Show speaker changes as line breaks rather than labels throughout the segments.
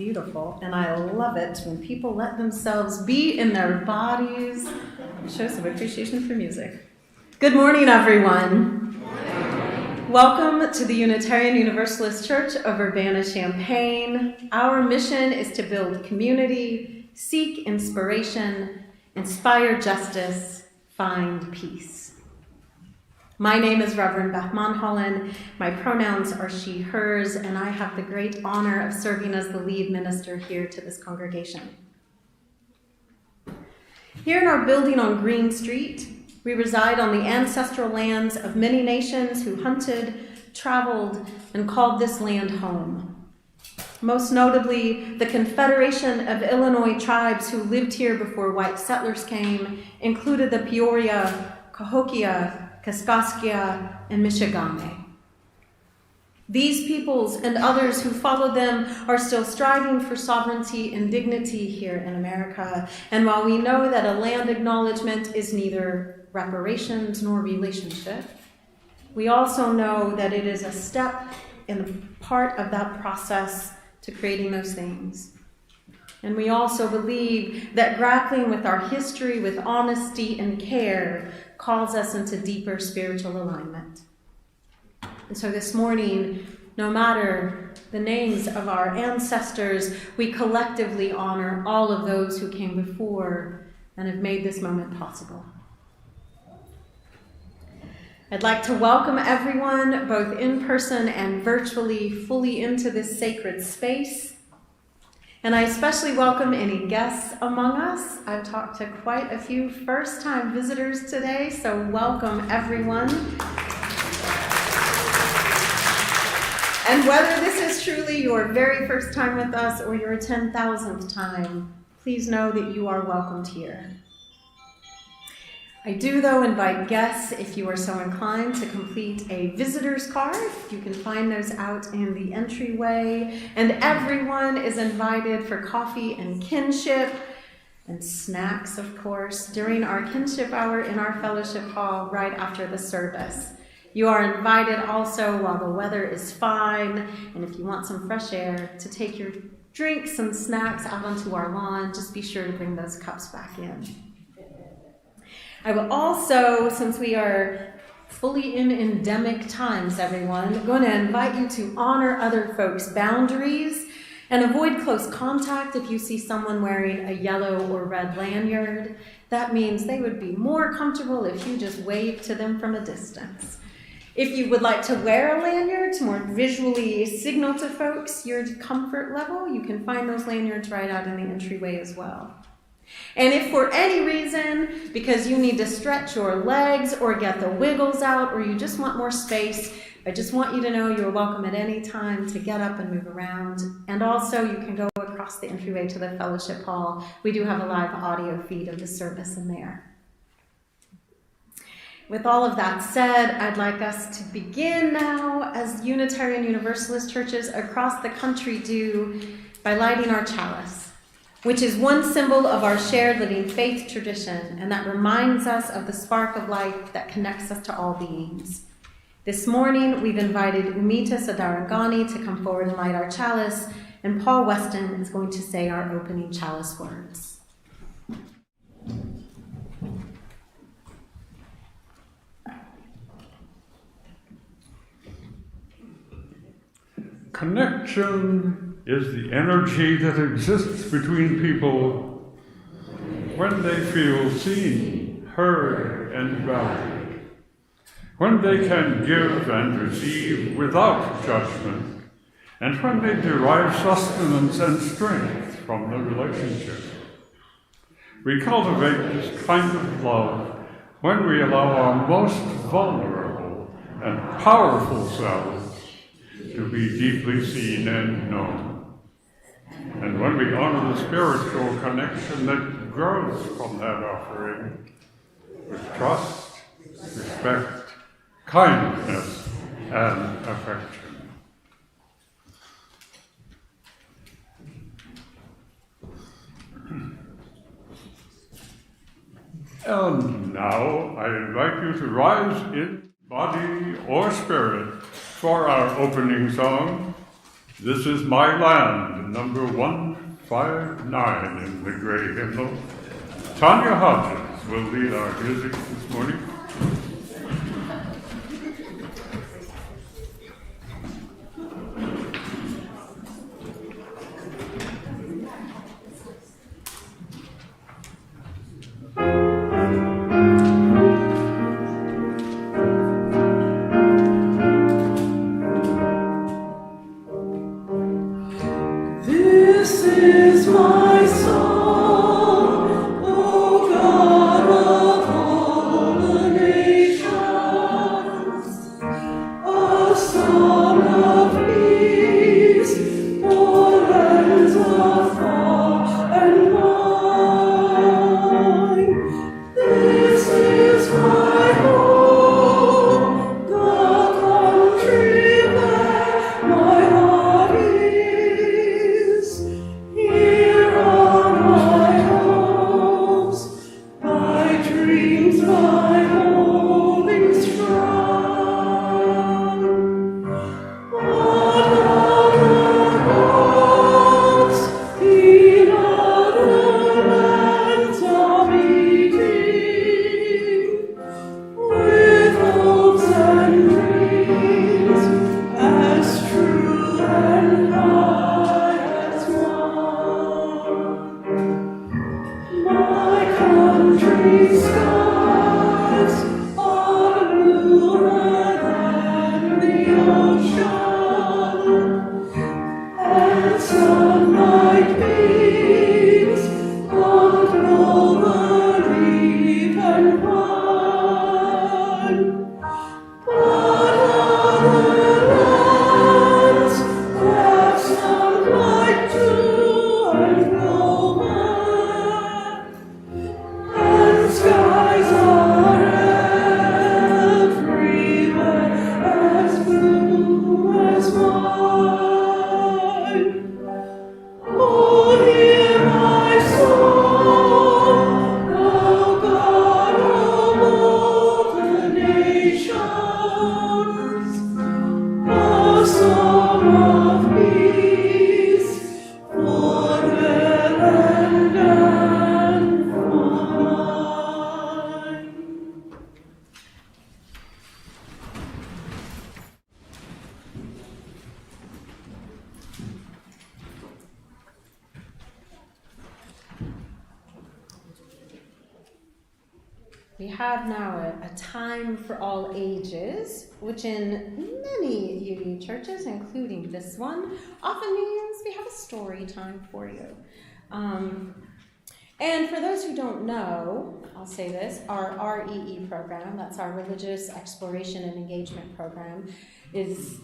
beautiful, and I love it when people let themselves be in their bodies. Show some appreciation for music. Good morning, everyone. Good morning. Welcome to the Unitarian Universalist Church of Urbana-Champaign. Our mission is to build community, seek inspiration, inspire justice, find peace. My name is Reverend Beth Monholland. My pronouns are she, hers, and I have the great honor of serving as the lead minister here to this congregation. Here in our building on Green Street, we reside on the ancestral lands of many nations who hunted, traveled, and called this land home. Most notably, the Confederation of Illinois tribes who lived here before white settlers came included the Peoria, Cahokia, Kaskaskia, and Michigamme. These peoples and others who follow them are still striving for sovereignty and dignity here in America. And while we know that a land acknowledgement is neither reparations nor relationship, we also know that it is a step in the part of that process to creating those things. And we also believe that grappling with our history with honesty and care calls us into deeper spiritual alignment. And so this morning, no matter the names of our ancestors, we collectively honor all of those who came before and have made this moment possible. I'd like to welcome everyone, both in person and virtually, fully into this sacred space. And I especially welcome any guests among us. I've talked to quite a few first-time visitors today, so welcome everyone. And whether this is truly your very first time with us or your 10,000th time, please know that you are welcomed here. I do, though, invite guests, if you are so inclined, to complete a visitor's card. You can find those out in the entryway. And everyone is invited for coffee and kinship and snacks, of course, during our kinship hour in our fellowship hall right after the service. You are invited also, while the weather is fine, and if you want some fresh air, to take your drinks and snacks out onto our lawn. Just be sure to bring those cups back in. I will also, since we are fully in endemic times, everyone, going to invite you to honor other folks' boundaries and avoid close contact if you see someone wearing a yellow or red lanyard. That means they would be more comfortable if you just wave to them from a distance. If you would like to wear a lanyard to more visually signal to folks your comfort level, you can find those lanyards right out in the entryway as well. And if for any reason, because you need to stretch your legs or get the wiggles out, or you just want more space, I just want you to know you're welcome at any time to get up and move around. And also you can go across the entryway to the fellowship hall. We do have a live audio feed of the service in there. With all of that said, I'd like us to begin now, as Unitarian Universalist churches across the country do, by lighting our chalice, which is one symbol of our shared living faith tradition, and that reminds us of the spark of life that connects us to all beings. This morning, we've invited Umita Sadarangani to come forward and light our chalice, and Paul Weston is going to say our opening chalice words.
Connection is the energy that exists between people when they feel seen, heard, and valued, when they can give and receive without judgment, and when they derive sustenance and strength from the relationship. We cultivate this kind of love when we allow our most vulnerable and powerful selves to be deeply seen and known. And when we honor the spiritual connection that grows from that offering with trust, respect, kindness, and affection. And now I invite you to rise in body or spirit for our opening song, "This is My Land," number 159 in the gray hymnal. Tanya Hodges will lead our music this morning.
This is my song, O God of all the nations, a song of peace for lands afar and wide. This is my home, the country where my heart is. Here are my hopes, my dreams, my holding strong. What other hopes in other lands are meeting, with hopes and dreams as true and high as one. My country's skies are bluer than the ocean, and sunlight beams on clover leaf and vine. But other lands have sunlight too and clover, and skies are everywhere as blue as mine. Oh, hear my song, O God of all the nations, a song of peace for land and wine.
We have now a time for all ages, which in many UU churches, including this one, often means we have a story time for you. And for those who don't know, I'll say this, our REE program, that's our Religious Exploration and Engagement Program, is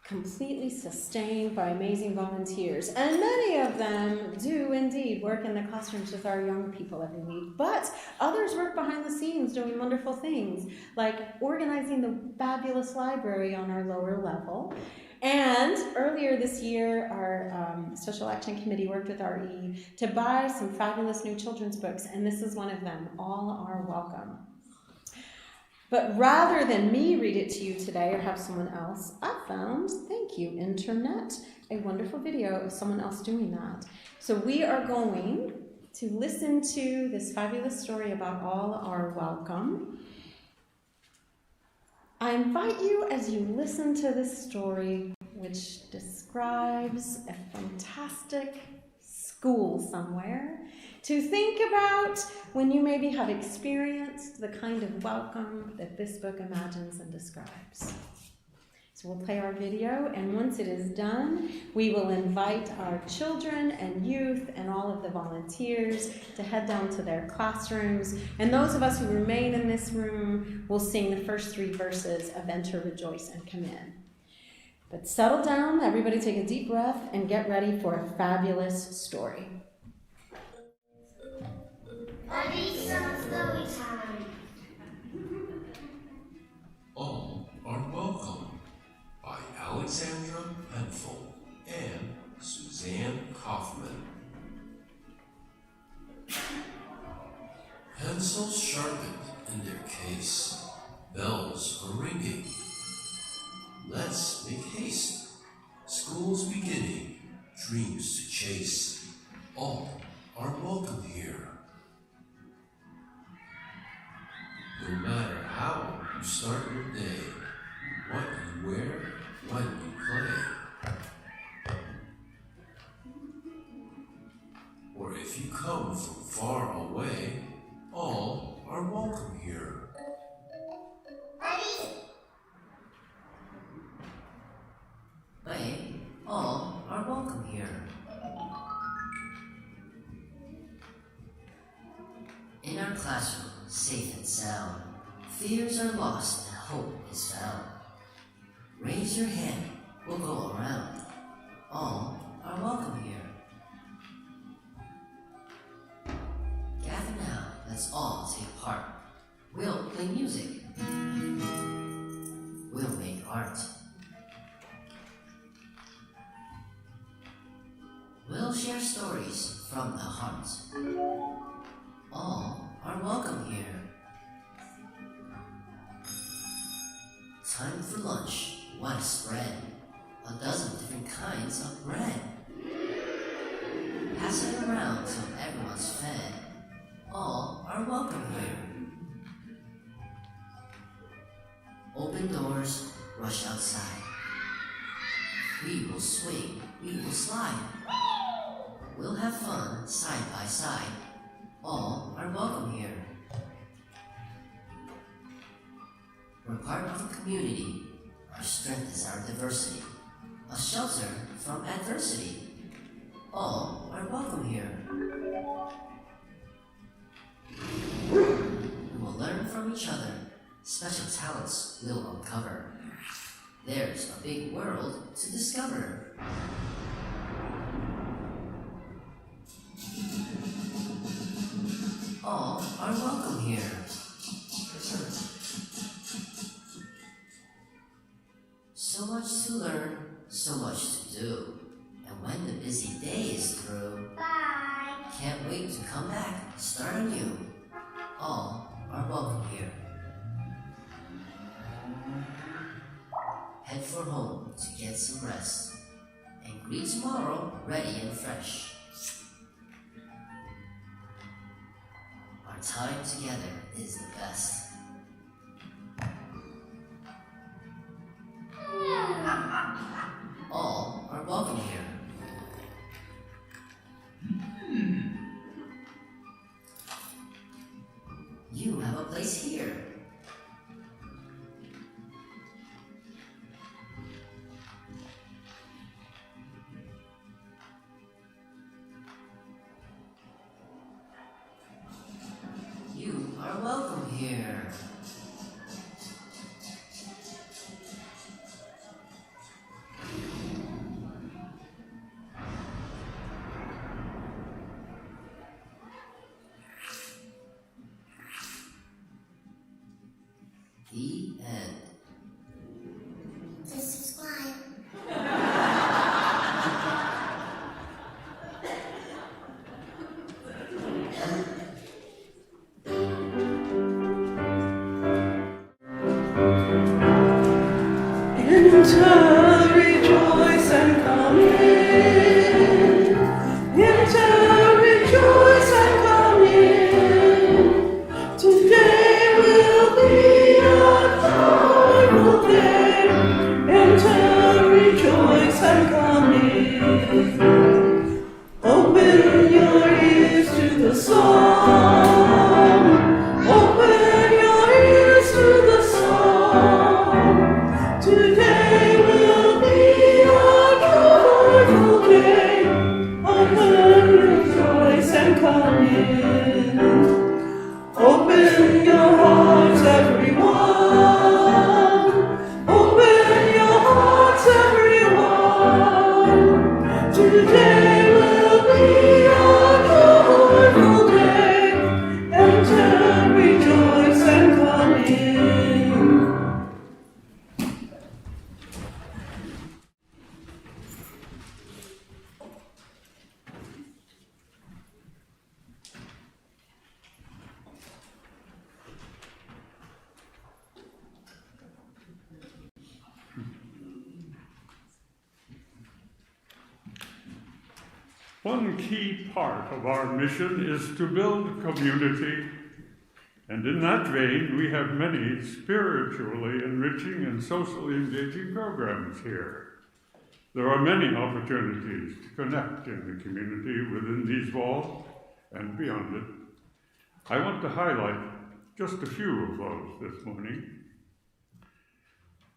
completely sustained by amazing volunteers. And many of them do indeed work in the classrooms with our young people every week. But others work behind the scenes doing wonderful things, like organizing the fabulous library on our lower level. And earlier this year, our Social Action Committee worked with RE to buy some fabulous new children's books, and this is one of them, All Are Welcome. But rather than me read it to you today or have someone else, I found, thank you, Internet, a wonderful video of someone else doing that. So we are going to listen to this fabulous story about All Are Welcome. I invite you, as you listen to this story, which describes a fantastic school somewhere, to think about when you maybe have experienced the kind of welcome that this book imagines and describes. So we'll play our video, and once it is done, we will invite our children and youth and all of the volunteers to head down to their classrooms, and those of us who remain in this room will sing the first 3 verses of Enter, Rejoice, and Come In. But settle down, everybody take a deep breath, and get ready for a fabulous story.
All Are Welcome by Alexandra Penfold and Suzanne Kaufman. Pencils sharpened in their case, bells are ringing. Let's make haste. School's beginning, dreams no matter how you start your day, what you wear, when you play. Or if you come from far away, all are welcome here.
Babe, all are welcome here. In our classroom, safe and sound, fears are lost and hope is found. Raise your hand, we'll go around. All are welcome here. Gather now, let's all take part. We'll play music. We'll make art. We'll share stories from the heart. All are welcome here. Time for lunch, what a spread. A dozen different kinds of bread. Pass it around till everyone's fed. All are welcome here. Open doors, rush outside. We will swing, we will slide. We'll have fun side by side. All are welcome here. We're part of a community. Our strength is our diversity. A shelter from adversity. All are welcome here. We will learn from each other. Special talents we'll uncover. There's a big world to discover. All are welcome here. So much to learn, so much to do. And when the busy day is through, bye. Can't wait to come back, start anew. All are welcome here. Head for home to get some rest. And greet tomorrow ready and fresh. Our time together is the best. All are welcome here. You have a place here. You are welcome here. The end.
To subscribe.
Enter, rejoice and come in. Enter, rejoice and come in. Today will be a joyful day. Enter, rejoice and come in. Open your ears to the song. Open your ears to the song. Today will be a joyful day. Open, rejoice and come in. Open your hearts, everyone. Open your hearts, everyone. Today will be a joyful day. Enter, rejoice and come in.
One key part of our mission is to build community And in that vein, we have many spiritually enriching and socially engaging programs here. There are many opportunities to connect in the community within these walls and beyond it. I want to highlight just a few of those this morning.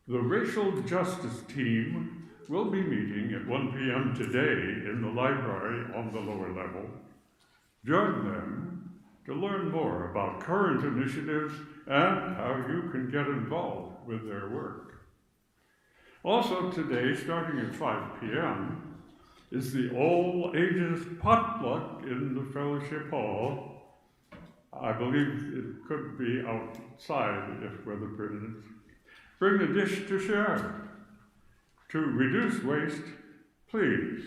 The Racial Justice Team will be meeting at 1 p.m. today in the library on the lower level. Join them to learn more about current initiatives and how you can get involved with their work. Also today, starting at 5 p.m., is the all ages potluck in the fellowship hall. I believe it could be outside if weather permits. Bring a dish to share. To reduce waste, please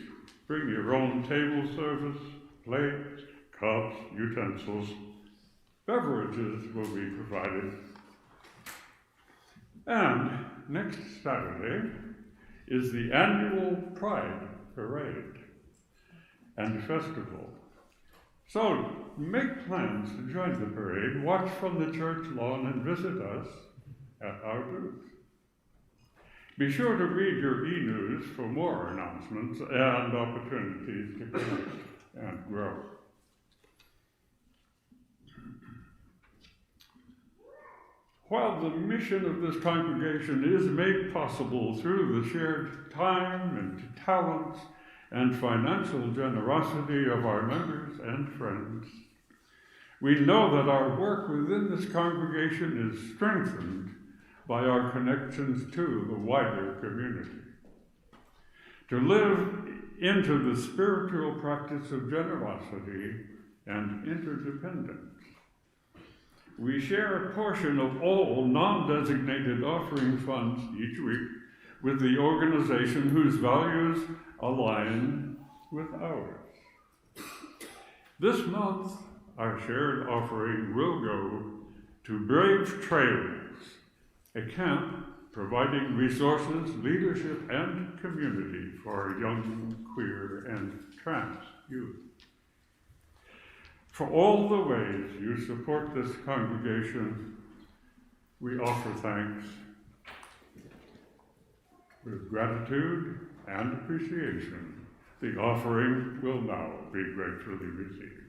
bring your own table service, plates, cups, utensils. Beverages will be provided. And next Saturday is the annual Pride Parade and Festival. So make plans to join the parade, watch from the church lawn, and visit us at our booth. Be sure to read your e-news for more announcements and opportunities to connect and grow. While the mission of this congregation is made possible through the shared time and talents and financial generosity of our members and friends, we know that our work within this congregation is strengthened by our connections to the wider community. To live into the spiritual practice of generosity and interdependence, we share a portion of all non-designated offering funds each week with the organization whose values align with ours. This month, our shared offering will go to Brave Trails, a camp providing resources, leadership, and community for young, queer, and trans youth. For all the ways you support this congregation, we offer thanks with gratitude and appreciation. The offering will now be gratefully received.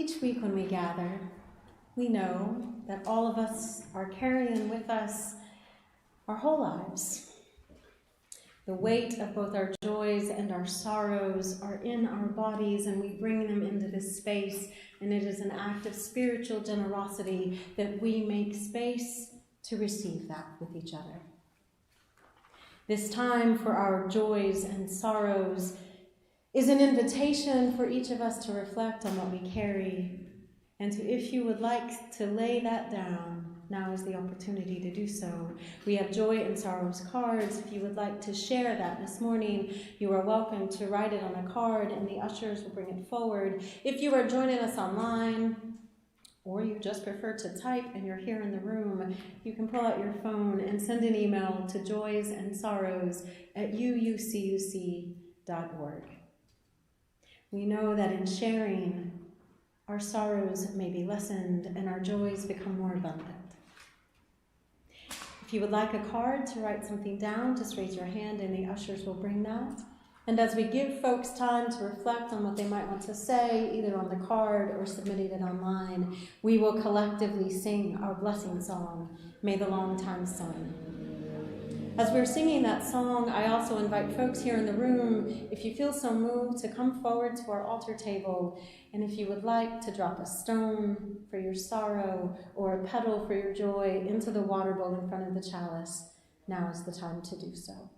each week when we gather, we know that all of us are carrying with us our whole lives. The weight of both our joys and our sorrows are in our bodies, and we bring them into this space, and it is an act of spiritual generosity that we make space to receive that with each other. This time for our joys and sorrows is an invitation for each of us to reflect on what we carry, and to, if you would like to lay that down, now is the opportunity to do so. We have joy and sorrows cards. If you would like to share that this morning, you are welcome to write it on a card, and the ushers will bring it forward. If you are joining us online, or you just prefer to type and you're here in the room, you can pull out your phone and send an email to joysandsorrows@uucuc.org. We know that in sharing, our sorrows may be lessened and our joys become more abundant. If you would like a card to write something down, just raise your hand and the ushers will bring that. And as we give folks time to reflect on what they might want to say, either on the card or submitting it online, we will collectively sing our blessing song, May the Long Time Sun. As we're singing that song, I also invite folks here in the room, if you feel so moved, to come forward to our altar table. And if you would like to drop a stone for your sorrow or a petal for your joy into the water bowl in front of the chalice, now is the time to do so.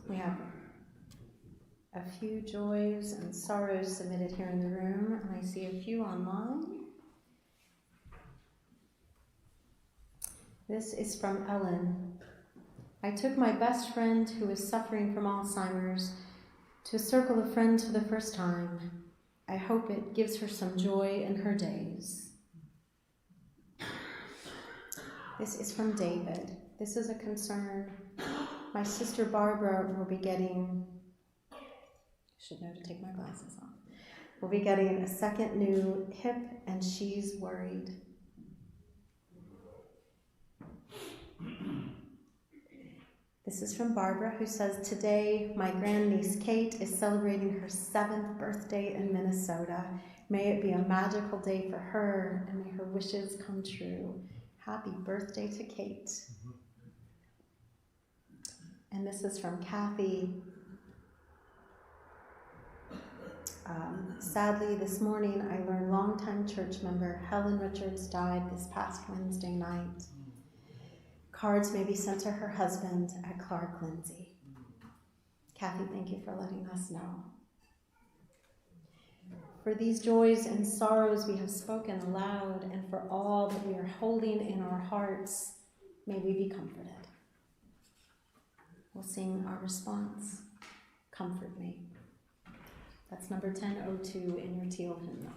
We have a few joys and sorrows submitted here in the room, and I see a few online. This is from Ellen. I took my best friend who is suffering from Alzheimer's to a circle of friends for the first time. I hope it gives her some joy in her days. This is from David. This is a concern. My sister Barbara will be getting, I should know to take my glasses off, will be getting a second new hip, and she's worried. This is from Barbara, who says, today my grandniece Kate is celebrating her 7th birthday in Minnesota. May it be a magical day for her, and may her wishes come true. Happy birthday to Kate. And this is from Kathy. Sadly, this morning I learned longtime church member Helen Richards died this past Wednesday night. Cards may be sent to her husband at Clark Lindsay. Kathy, thank you for letting us know. For these joys and sorrows we have spoken aloud, and for all that we are holding in our hearts, may we be comforted. We'll sing our response, Comfort Me. That's number 1002 in your teal hymnal.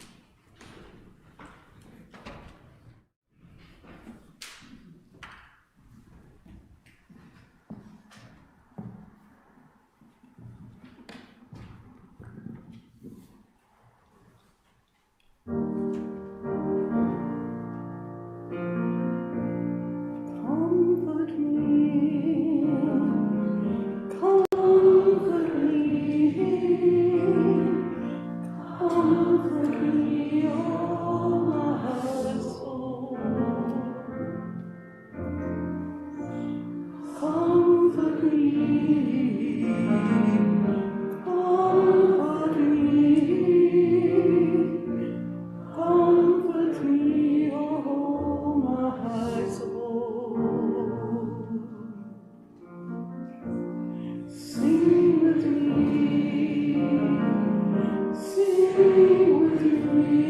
Comfort me, comfort me, comfort me, oh my soul. Comfort me, comfort me, comfort me, oh my soul. Sing with me, sing with me,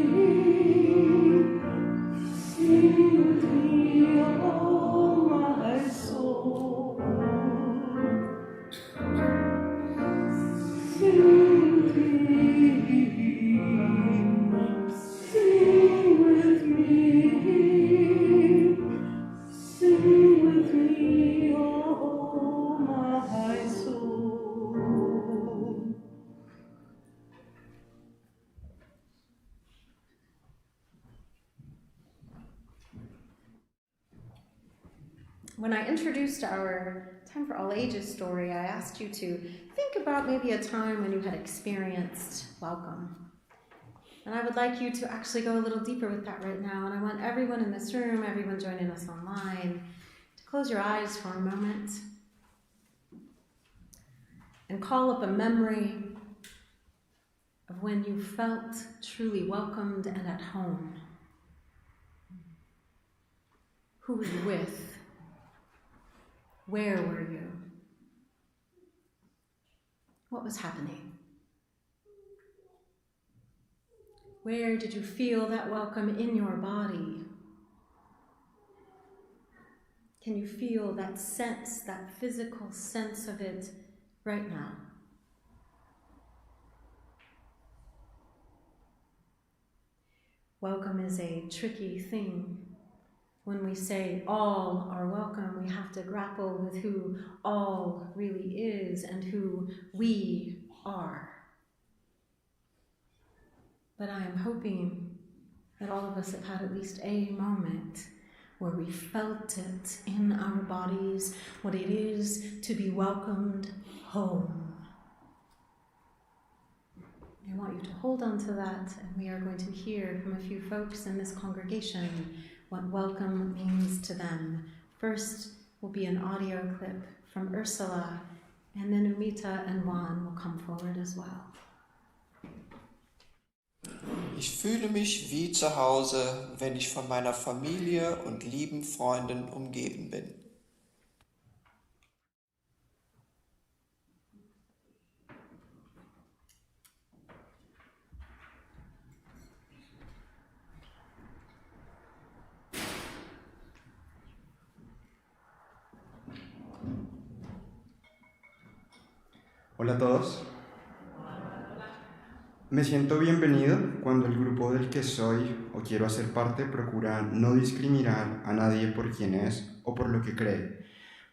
sing with me, oh my soul. Sing with me, sing with me, sing with me, oh my soul.
When I introduced our Time for All Ages story, I asked you to think about maybe a time when you had experienced welcome. And I would like you to actually go a little deeper with that right now. And I want everyone in this room, everyone joining us online, to close your eyes for a moment and call up a memory of when you felt truly welcomed and at home. Who were you with? Where were you? What was happening? Where did you feel that welcome in your body? Can you feel that sense, that physical sense of it right now? Welcome is a tricky thing. When we say all are welcome, we have to grapple with who all really is and who we are. But I am hoping that all of us have had at least a moment where we felt it in our bodies, what it is to be welcomed home. I want you to hold on to that, and we are going to hear from a few folks in this congregation what welcome means to them. First will be an audio clip from Ursula, and then Umita and Juan will come forward as well.
Ich fühle mich wie zu Hause, wenn ich von meiner Familie und lieben Freunden umgeben bin.
Hola a todos. Me siento bienvenido cuando el grupo del que soy o quiero hacer parte procura no discriminar a nadie por quién es o por lo que cree,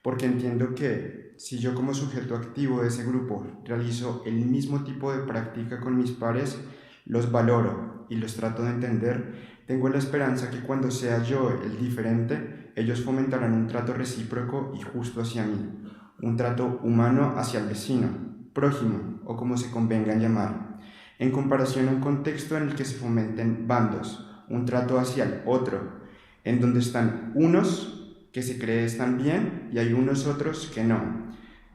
porque entiendo que si yo como sujeto activo de ese grupo realizo el mismo tipo de práctica con mis pares, los valoro y los trato de entender, tengo la esperanza que cuando sea yo el diferente, ellos fomentarán un trato recíproco y justo hacia mí, un trato humano hacia el vecino, prójimo o como se convenga en llamar, en comparación a un contexto en el que se fomenten bandos, un trato hacia el otro, en donde están unos que se cree están bien y hay unos otros que no,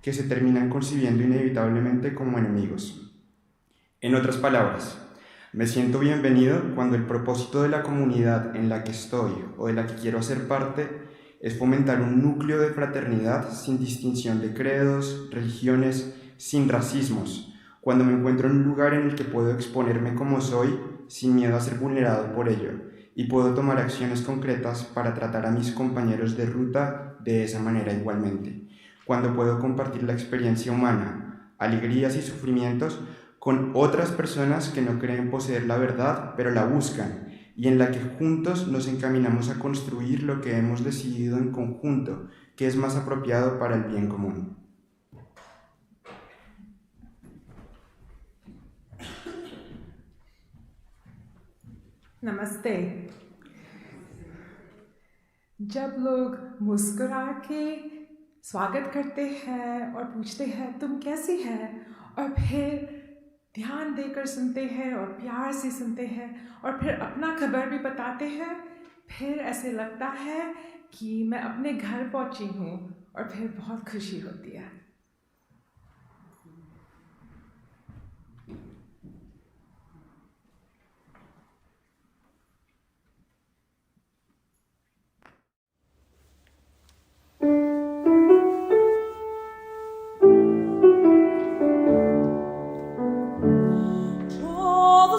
que se terminan concibiendo inevitablemente como enemigos. En otras palabras, me siento bienvenido cuando el propósito de la comunidad en la que estoy o de la que quiero hacer parte es fomentar un núcleo de fraternidad sin distinción de credos, religiones, sin racismos, cuando me encuentro en un lugar en el que puedo exponerme como soy sin miedo a ser vulnerado por ello y puedo tomar acciones concretas para tratar a mis compañeros de ruta de esa manera igualmente, cuando puedo compartir la experiencia humana, alegrías y sufrimientos con otras personas que no creen poseer la verdad, pero la buscan, y en la que juntos nos encaminamos a construir lo que hemos decidido en conjunto, que es más apropiado para el bien común.
नमस्ते। जब लोग मुस्कुरा के स्वागत करते हैं और पूछते हैं तुम कैसी है, और फिर ध्यान देकर सुनते हैं और प्यार से सुनते हैं और फिर अपना खबर भी बताते हैं, फिर ऐसे लगता है कि मैं अपने घर पहुंची हूँ और फिर बहुत खुशी होती है।
Draw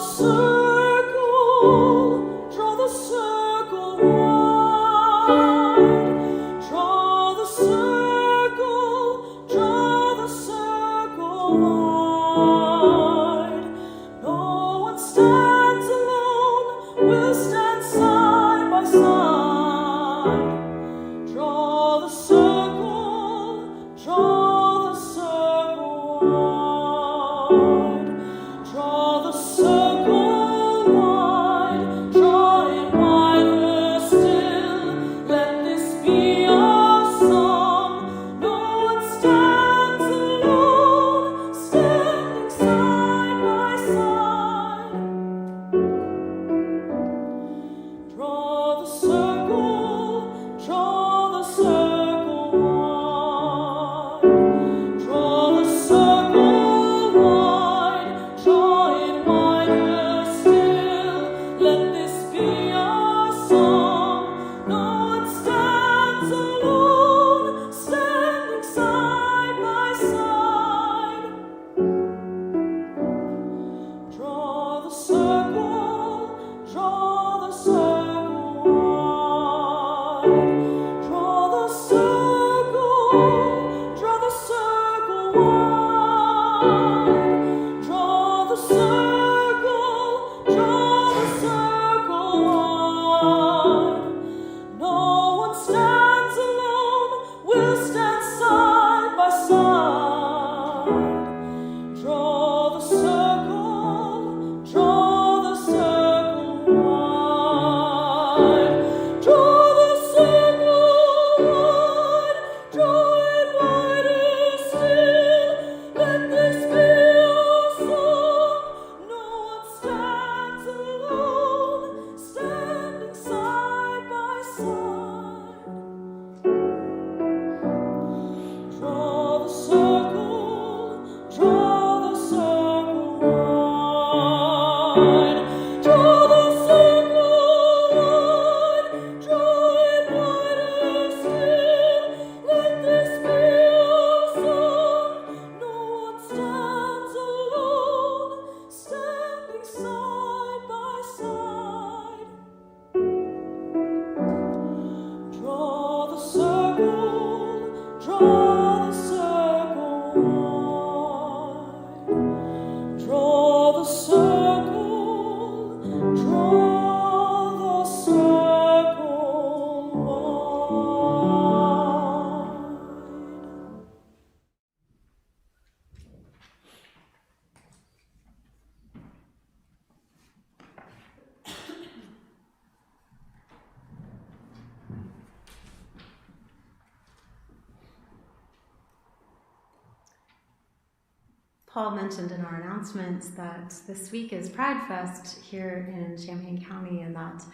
Paul mentioned in our announcements that this week is Pride Fest here in Champaign County, and that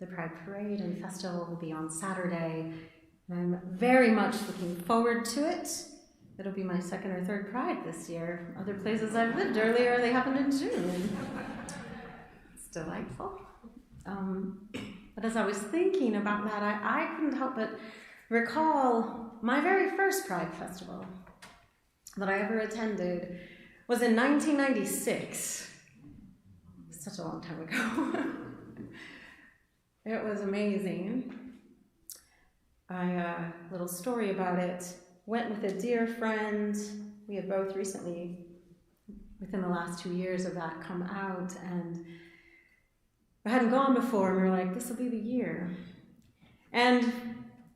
the Pride Parade and Festival will be on Saturday. And I'm very much looking forward to it. It'll be my second or third Pride this year. Other places I've lived earlier, they happened in June. It's delightful. But as I was thinking about that, I couldn't help but recall my very first Pride Festival that I ever attended was in 1996. Such a long time ago. It was amazing. Little story about it. Went with a dear friend. We had both recently, within the last 2 years of that, come out, and I hadn't gone before, and we were like, this will be the year. And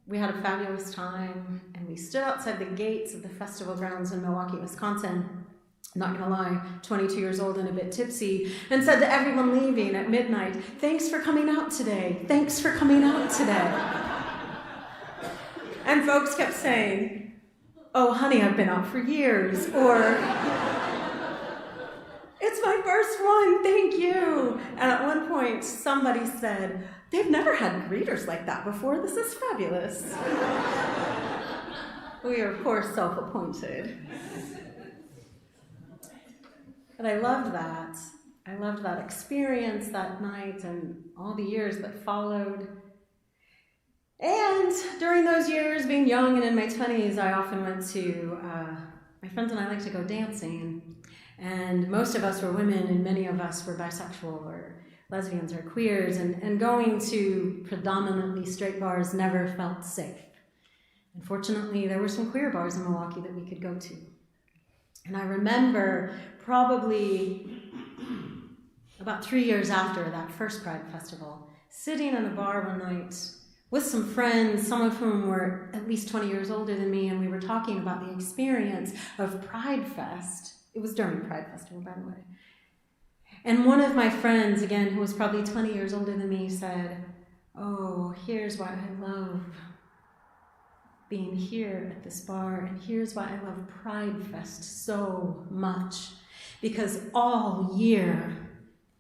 we had a fabulous time, and we stood outside the gates of the festival grounds in Milwaukee, Wisconsin, not gonna lie, 22 years old and a bit tipsy, and said to everyone leaving at midnight, thanks for coming out today, thanks for coming out today. And folks kept saying, oh honey, I've been out for years, or it's my first one, thank you. And at one point, somebody said, they've never had greeters like that before, this is fabulous. We are, of course, self-appointed. But I loved that. I loved that experience that night and all the years that followed. And during those years, being young and in my 20s, I often went to, my friends and I like to go dancing. And most of us were women, and many of us were bisexual or lesbians or queers. And going to predominantly straight bars never felt safe. Unfortunately, there were some queer bars in Milwaukee that we could go to. And I remember probably about 3 years after that first Pride Festival, sitting in a bar one night with some friends, some of whom were at least 20 years older than me, and we were talking about the experience of Pride Fest. It was during Pride Festival, by the way. And one of my friends, again, who was probably 20 years older than me, said, oh, here's why I love being here at this bar, and here's why I love Pride Fest so much. Because all year,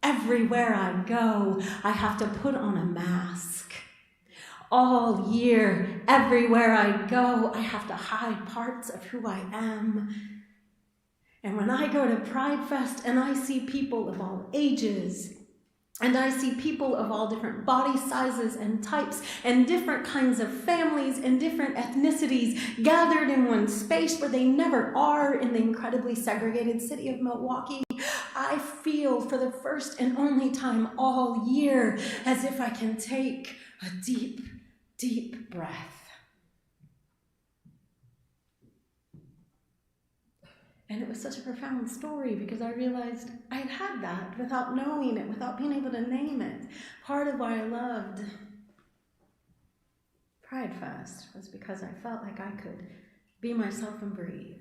everywhere I go, I have to put on a mask. All year, everywhere I go, I have to hide parts of who I am. And when I go to Pride Fest and I see people of all ages, and I see people of all different body sizes and types, and different kinds of families and different ethnicities gathered in one space where they never are in the incredibly segregated city of Milwaukee, I feel for the first and only time all year as if I can take a deep, deep breath. And it was such a profound story because I realized I had had that without knowing it, without being able to name it. Part of why I loved Pride Fest was because I felt like I could be myself and breathe.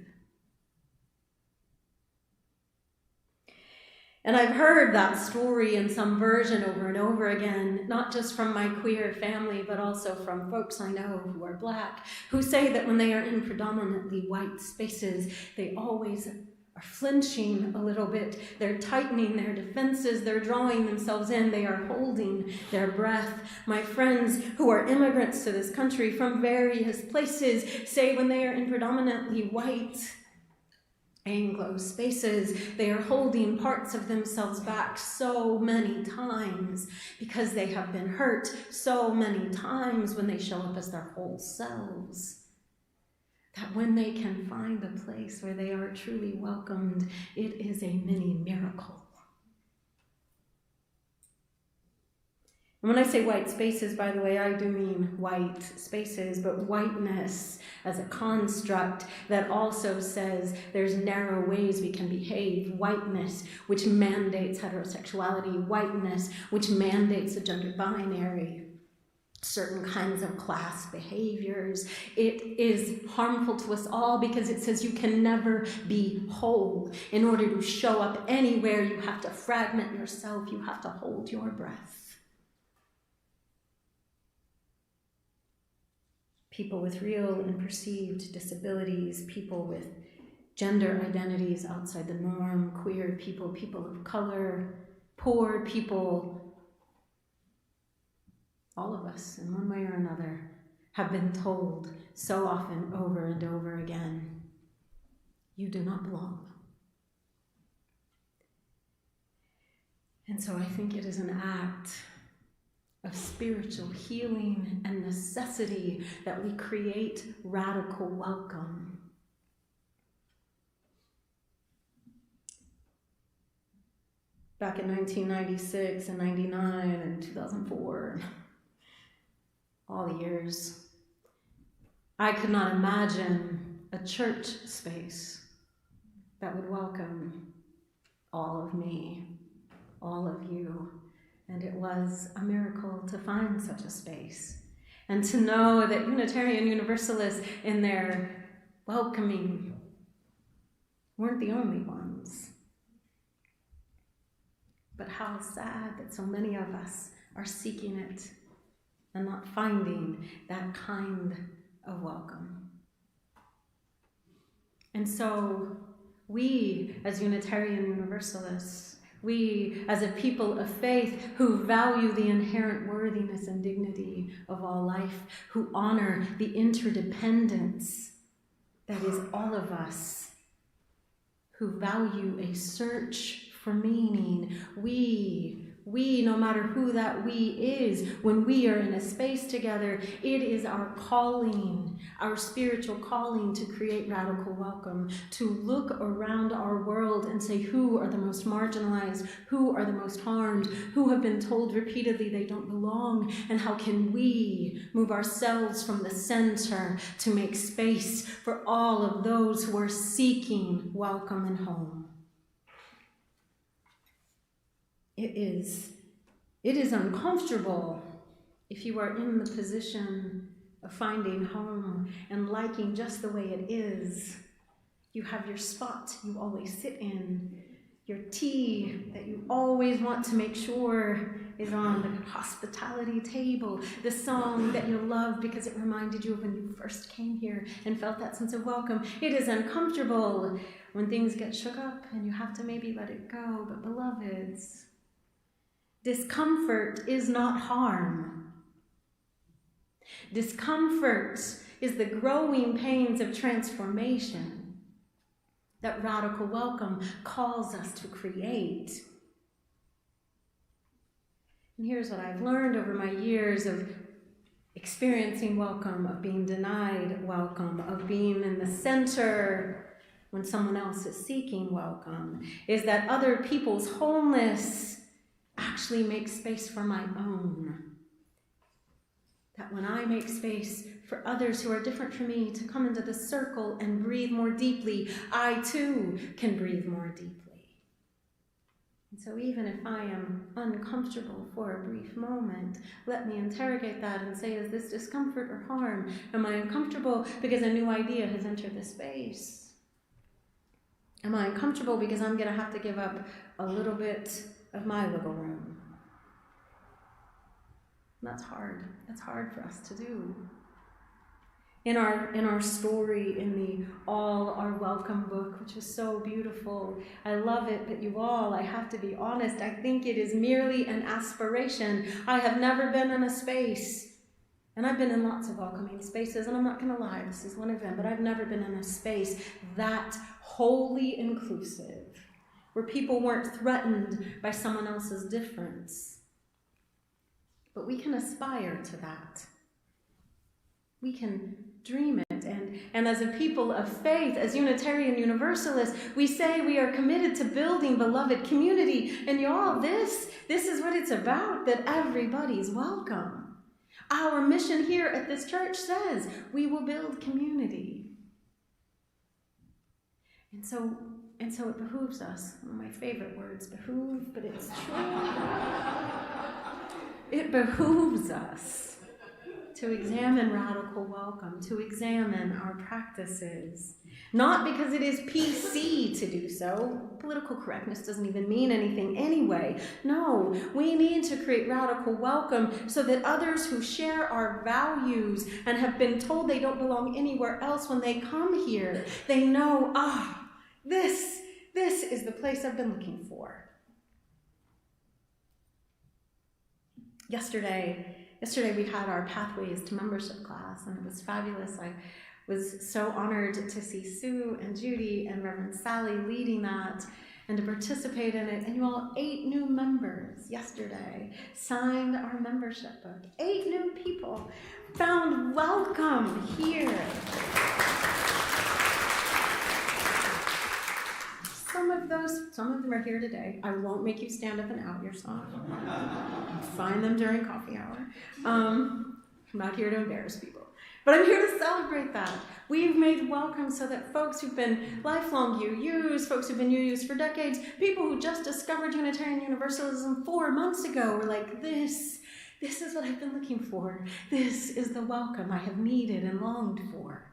And I've heard that story in some version over and over again, not just from my queer family, but also from folks I know who are Black, who say that when they are in predominantly white spaces, they always are flinching a little bit. They're tightening their defenses. They're drawing themselves in. They are holding their breath. My friends who are immigrants to this country from various places say when they are in predominantly white Anglo spaces, they are holding parts of themselves back so many times because they have been hurt so many times when they show up as their whole selves. That when they can find a place where they are truly welcomed, it is a mini miracle. And when I say white spaces, by the way, I do mean white spaces, but whiteness as a construct that also says there's narrow ways we can behave. Whiteness, which mandates heterosexuality. Whiteness, which mandates a gender binary. Certain kinds of class behaviors. It is harmful to us all because it says you can never be whole. In order to show up anywhere, you have to fragment yourself. You have to hold your breath. People with real and perceived disabilities, people with gender identities outside the norm, queer people, people of color, poor people. All of us, in one way or another, have been told so often over and over again, you do not belong. And so I think it is an act of spiritual healing and necessity that we create radical welcome. Back in 1996 and 99 and 2004, all the years, I could not imagine a church space that would welcome all of me, all of you. And it was a miracle to find such a space and to know that Unitarian Universalists in their welcoming weren't the only ones. But how sad that so many of us are seeking it and not finding that kind of welcome. And so we, as Unitarian Universalists, we, as a people of faith who value the inherent worthiness and dignity of all life, who honor the interdependence that is all of us, who value a search for meaning, we, no matter who that we is, when we are in a space together, it is our calling, our spiritual calling to create radical welcome, to look around our world and say, who are the most marginalized, who are the most harmed, who have been told repeatedly they don't belong, and how can we move ourselves from the center to make space for all of those who are seeking welcome and home. It is uncomfortable if you are in the position of finding home and liking just the way it is. You have your spot you always sit in, your tea that you always want to make sure is on the hospitality table, the song that you love because it reminded you of when you first came here and felt that sense of welcome. It is uncomfortable when things get shook up and you have to maybe let it go, but beloveds, discomfort is not harm. Discomfort is the growing pains of transformation that radical welcome calls us to create. And here's what I've learned over my years of experiencing welcome, of being denied welcome, of being in the center when someone else is seeking welcome, is that other people's wholeness actually make space for my own. That when I make space for others who are different from me to come into the circle and breathe more deeply, I too can breathe more deeply. And so even if I am uncomfortable for a brief moment, let me interrogate that and say, is this discomfort or harm? Am I uncomfortable because a new idea has entered the space? Am I uncomfortable because I'm going to have to give up a little bit of my wiggle room? And that's hard. That's hard for us to do. In our story in the All Are Welcome book, which is so beautiful, I love it, but you all, I have to be honest, I think it is merely an aspiration. I have never been in a space, and I've been in lots of welcoming spaces, and I'm not going to lie, this is one of them, but I've never been in a space that wholly inclusive, where people weren't threatened by someone else's difference. But we can aspire to that. We can dream it. And as a people of faith, as Unitarian Universalists, we say we are committed to building beloved community. And y'all, this is what it's about, that everybody's welcome. Our mission here at this church says we will build community. And so it behooves us, one of my favorite words, behoove, but it's true. It behooves us to examine radical welcome, to examine our practices. Not because it is PC to do so. Political correctness doesn't even mean anything anyway. No, we need to create radical welcome so that others who share our values and have been told they don't belong anywhere else, when they come here, they know, This is the place I've been looking for. Yesterday we had our Pathways to Membership class, and it was fabulous. I was so honored to see Sue and Judy and Reverend Sally leading that and to participate in it. And you all, 8 new members yesterday signed our membership book. 8 new people found welcome here. Some of them are here today. I won't make you stand up and out yourself. Find them during coffee hour. I'm not here to embarrass people, but I'm here to celebrate that. We've made welcome so that folks who've been lifelong UUs, folks who've been UUs for decades, people who just discovered Unitarian Universalism 4 months ago were like, this is what I've been looking for. This is the welcome I have needed and longed for.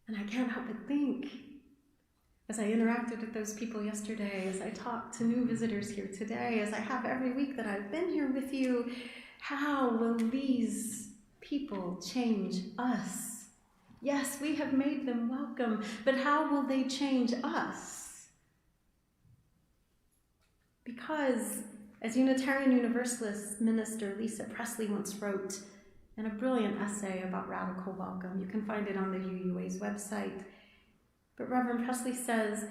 And I can't help but think, as I interacted with those people yesterday, as I talked to new visitors here today, as I have every week that I've been here with you, how will these people change us? Yes, we have made them welcome, but how will they change us? Because, as Unitarian Universalist minister Lisa Presley once wrote in a brilliant essay about radical welcome, you can find it on the UUA's website, but Reverend Presley says,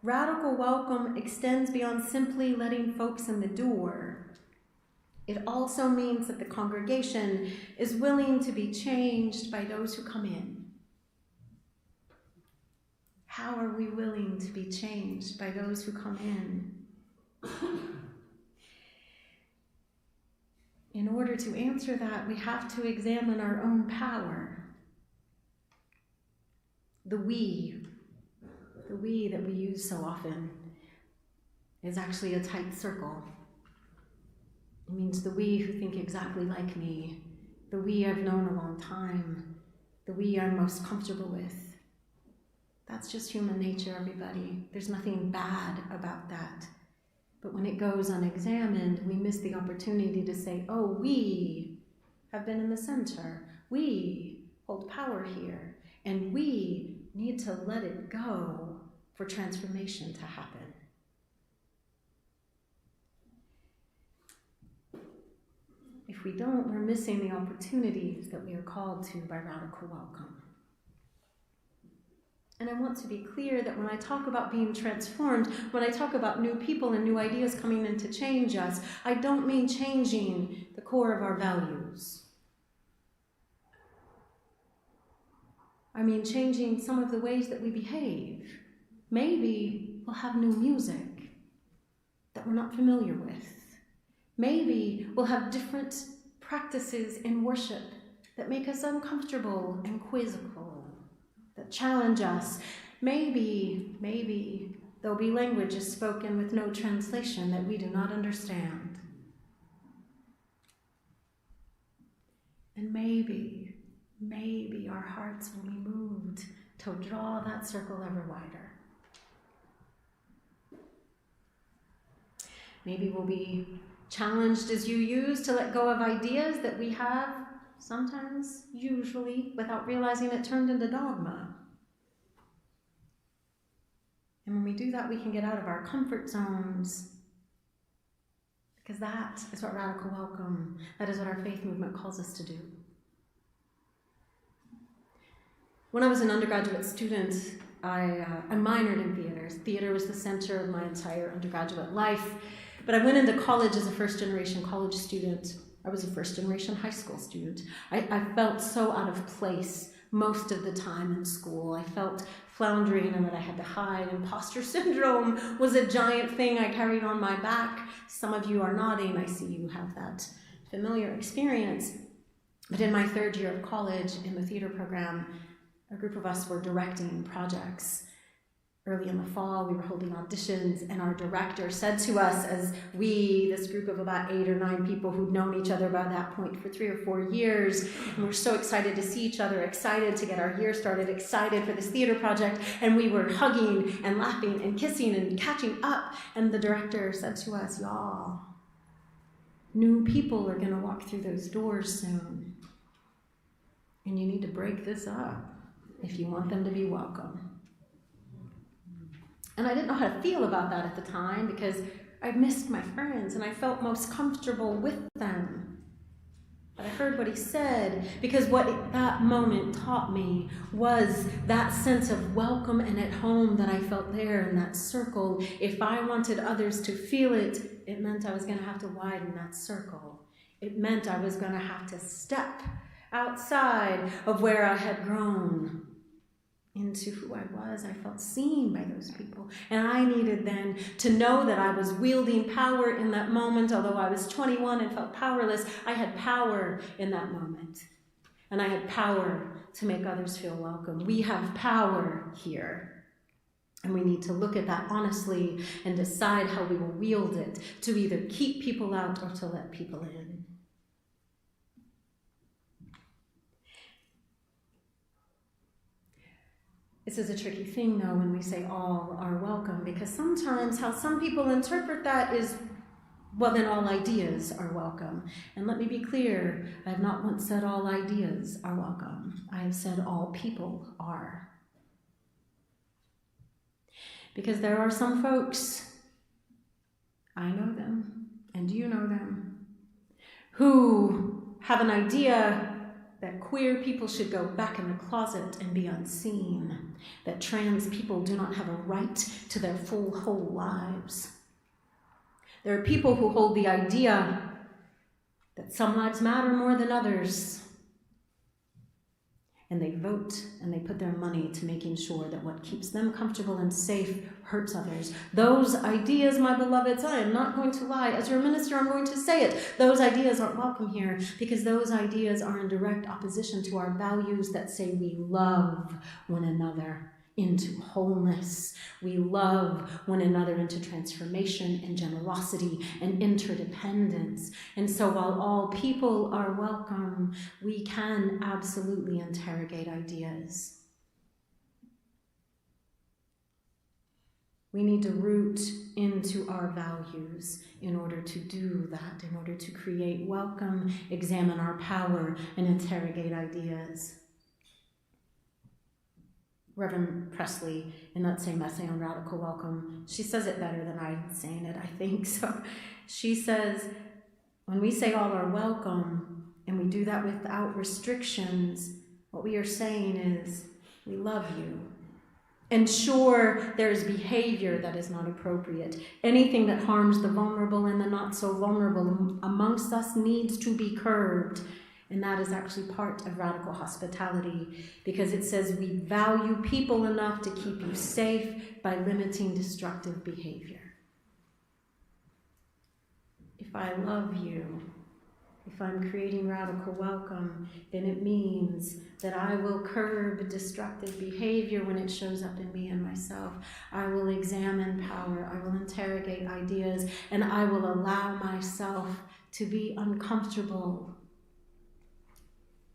radical welcome extends beyond simply letting folks in the door. It also means that the congregation is willing to be changed by those who come in. How are we willing to be changed by those who come in? In order to answer that, we have to examine our own power. The we that we use so often is actually a tight circle. It means the we who think exactly like me, the we I've known a long time, the we I'm most comfortable with. That's just human nature, everybody. There's nothing bad about that. But when it goes unexamined, we miss the opportunity to say, oh, we have been in the center. We hold power here. And we need to let it go for transformation to happen. If we don't, we're missing the opportunities that we are called to by radical welcome. And I want to be clear that when I talk about being transformed, when I talk about new people and new ideas coming in to change us, I don't mean changing the core of our values. I mean changing some of the ways that we behave. Maybe we'll have new music that we're not familiar with. Maybe we'll have different practices in worship that make us uncomfortable and quizzical, that challenge us. Maybe there'll be languages spoken with no translation that we do not understand. And maybe our hearts will be moved to draw that circle ever wider. Maybe we'll be challenged as UUs to let go of ideas that we have, sometimes, usually, without realizing it turned into dogma. And when we do that, we can get out of our comfort zones, because that is what radical welcome, that is what our faith movement calls us to do. When I was an undergraduate student, I minored in theater. Theater was the center of my entire undergraduate life. But I went into college as a first-generation college student. I was a first-generation high school student. I felt so out of place most of the time in school. I felt floundering and that I had to hide. Imposter syndrome was a giant thing I carried on my back. Some of you are nodding. I see you have that familiar experience. But in my 3rd year of college, in the theater program, a group of us were directing projects. Early in the fall, we were holding auditions, and our director said to us, as we, this group of about 8 or 9 people who'd known each other by that point for 3 or 4 years, and we're so excited to see each other, excited to get our year started, excited for this theater project, and we were hugging and laughing and kissing and catching up, and the director said to us, y'all, new people are gonna walk through those doors soon, and you need to break this up. if you want them to be welcome. And I didn't know how to feel about that at the time because I missed my friends and I felt most comfortable with them. But I heard what he said because what that moment taught me was that sense of welcome and at home that I felt there in that circle. If I wanted others to feel it, it meant I was going to have to widen that circle. It meant I was going to have to step outside of where I had grown into who I was. I felt seen by those people. And I needed then to know that I was wielding power in that moment. Although I was 21 and felt powerless, I had power in that moment. And I had power to make others feel welcome. We have power here. And we need to look at that honestly and decide how we will wield it to either keep people out or to let people in. This is a tricky thing, though, when we say all are welcome, because sometimes how some people interpret that is, well, then all ideas are welcome. And let me be clear, I have not once said all ideas are welcome. I have said all people are. Because there are some folks, I know them, and you know them, who have an idea that queer people should go back in the closet and be unseen, that trans people do not have a right to their full whole lives. There are people who hold the idea that some lives matter more than others, and they vote and they put their money to making sure that what keeps them comfortable and safe hurts others. Those ideas, my beloveds, I am not going to lie. As your minister, I'm going to say it. Those ideas aren't welcome here because those ideas are in direct opposition to our values that say we love one another into wholeness. We love one another into transformation and generosity and interdependence. And so while all people are welcome, we can absolutely interrogate ideas. We need to root into our values in order to do that, in order to create welcome, examine our power, and interrogate ideas. Reverend Presley, in that same essay on radical welcome, she says it better than I'm saying it, I think. So she says, when we say all are welcome, and we do that without restrictions, what we are saying is, we love you. And sure, there's behavior that is not appropriate. Anything that harms the vulnerable and the not so vulnerable amongst us needs to be curbed. And that is actually part of radical hospitality, because it says we value people enough to keep you safe by limiting destructive behavior. If I love you, if I'm creating radical welcome, then it means that I will curb destructive behavior when it shows up in me and myself. I will examine power, I will interrogate ideas, and I will allow myself to be uncomfortable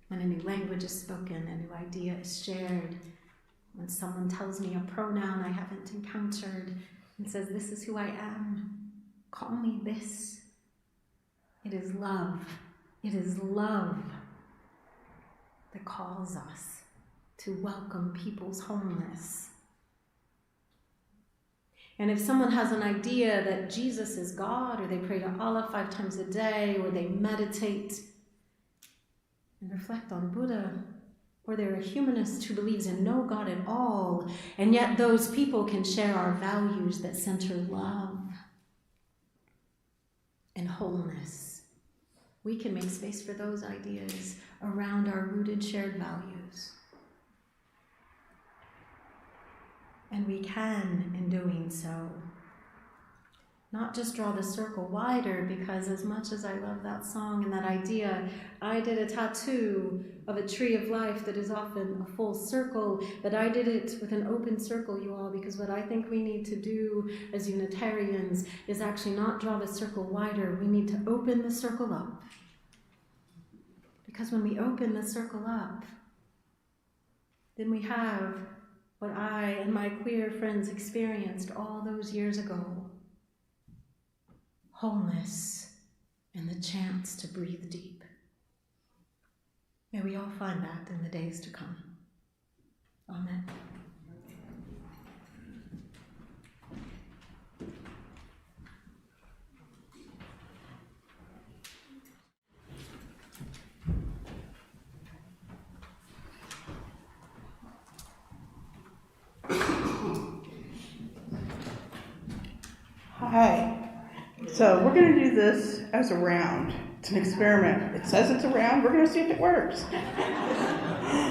when a new language is spoken, a new idea is shared, when someone tells me a pronoun I haven't encountered and says, this is who I am, call me this. It is love. It is love that calls us to welcome people's wholeness. And if someone has an idea that Jesus is God, or they pray to Allah 5 times a day, or they meditate and reflect on Buddha, or they're a humanist who believes in no God at all, and yet those people can share our values that center love and wholeness. We can make space for those ideas around our rooted shared values. And we can, in doing so, not just draw the circle wider, because as much as I love that song and that idea, I did a tattoo of a tree of life that is often a full circle, but I did it with an open circle, you all, because what I think we need to do as Unitarians is actually not draw the circle wider, we need to open the circle up. Because when we open the circle up, then we have what I and my queer friends experienced all those years ago. Wholeness and the chance to breathe deep. May we all find that in the days to come.
Okay, so we're going to do this as a round. It's an experiment. It says it's a round. We're going to see if it works.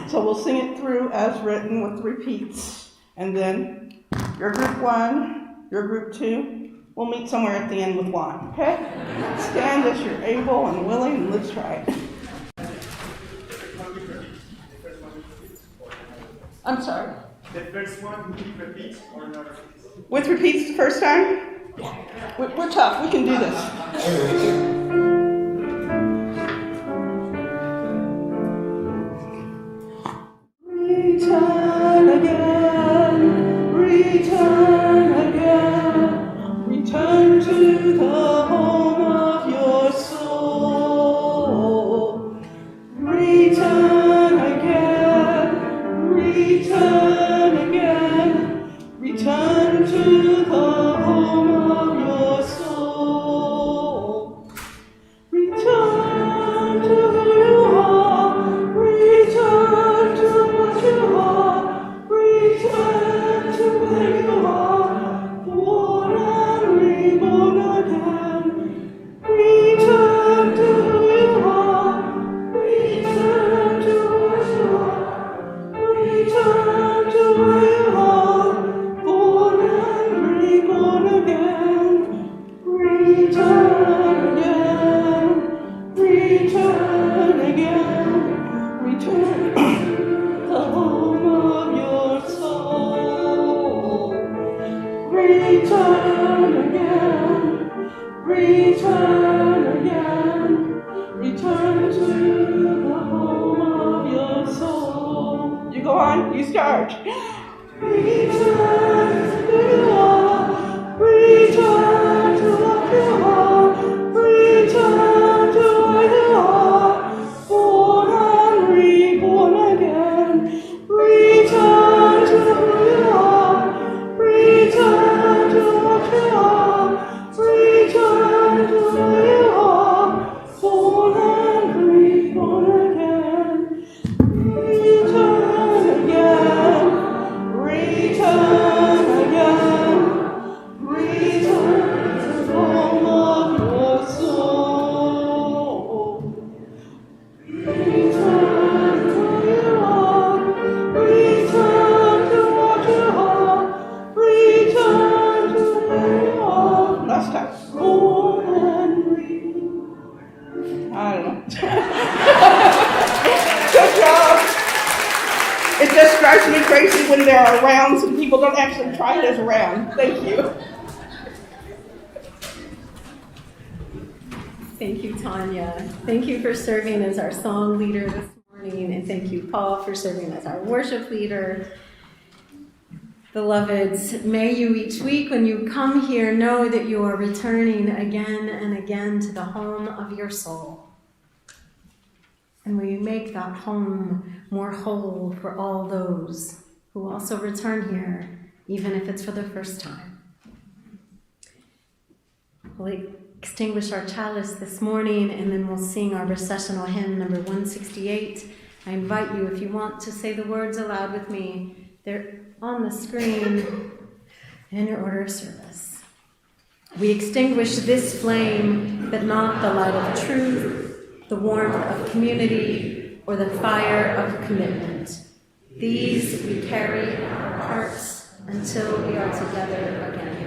So we'll sing it through as written with repeats. And then your group 1, your group 2, we'll meet somewhere at the end with 1, okay? Stand as you're able and willing, and let's try it. I'm sorry?
The first one, repeat or not repeat?
With repeats the first time? Yeah. We're tough. We can do this. Return again, return again, return to the home of your soul. Return again, return again, return to the home of your soul. Return to who you are, return to what you are, return to where you are, born and reborn again. Return to who you are, return to what you are, return to where you are, born and reborn again. Return again, return again, return the home of your soul. Return again, return again, return to the home of your soul. You go on, you start. Return to who you are, return to what you are, return to where you are, born and reborn again. Return to who you are, return to what you are, return to where you are, born and reborn again. Return again, return again, return to the home of your soul. Return to who you are, return to what you are, return to where you are. Last time. Born and reborn. I don't know. Good job. It just drives me crazy when there are rounds and people don't actually try it as a round. Thank you.
Thank you, Tanya. Thank you for serving as our song leader this morning, and thank you, Paul, for serving as our worship leader. Beloveds, may you each week when you come here know that you are returning again and again to the home of your soul. And will you make that home more whole for all those who also return here, even if it's for the first time. We'll extinguish our chalice this morning, and then we'll sing our recessional hymn number 168. I invite you, if you want, to say the words aloud with me. They're on the screen in your order of service. We extinguish this flame, but not the light of truth, the warmth of community, or the fire of commitment. These we carry in our hearts until we are together again.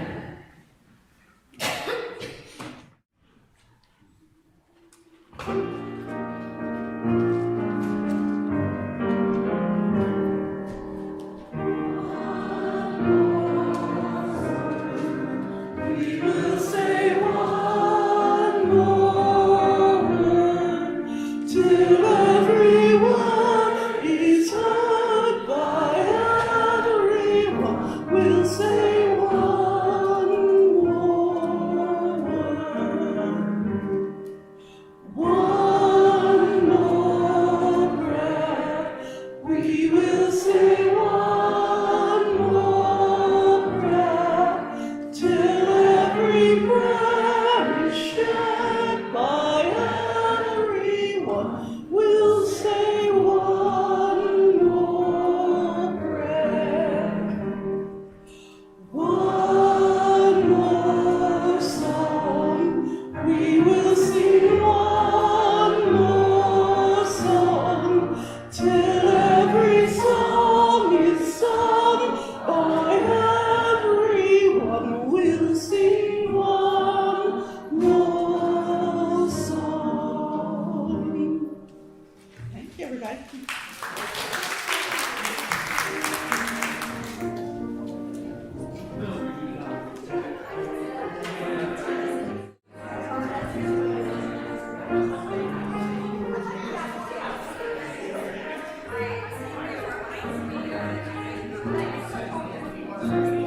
We'll say one Thank you.